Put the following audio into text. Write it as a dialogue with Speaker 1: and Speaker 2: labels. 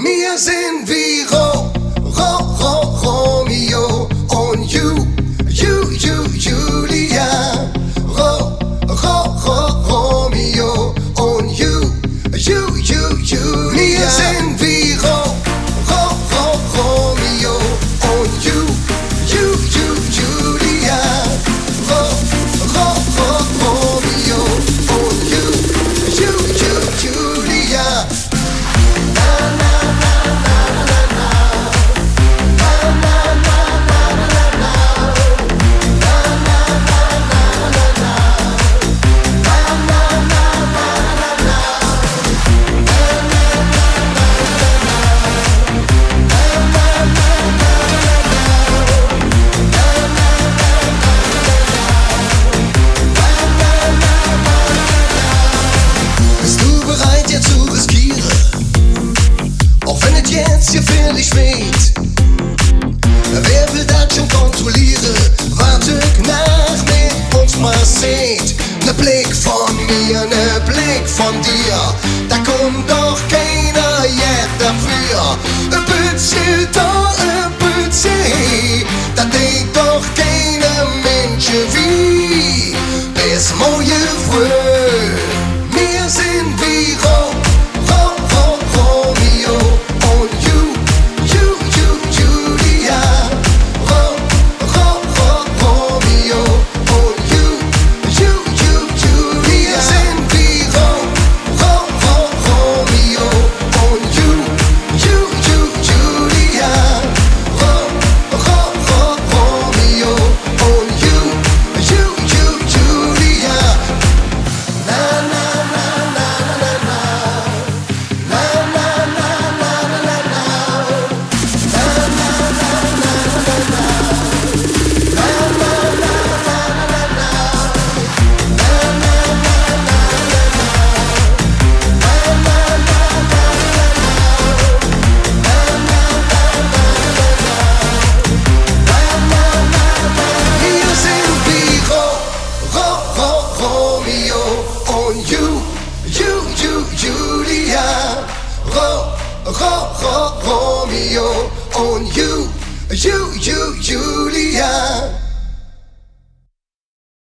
Speaker 1: Wir sind wie Romeo und Julia. Romeo und Julia. Wir sind wie Romeo und Julia. Romeo und Julia. Jetzt gefährlich weht. Wer will das schon kontrollieren? Wartet nach, mit uns mal seht. Ne Blick von mir, ne Blick von dir. Da kommt doch keiner jetzt dafür. Ein bisschen da, ein bisschen. Da denkt doch keiner Mensch wie. Bis morgen früh. Wir sind wie Romeo und Julia. Romeo und Julia. Wir sind wie Romeo und Julia. Romeo und Julia. Na na na na na na. Na na na na na na. Na na na na na na. Na na na na na na. Na na na na na na. Na na na na na na. Wir sind wie Romeo und Julia. Romeo und Julia.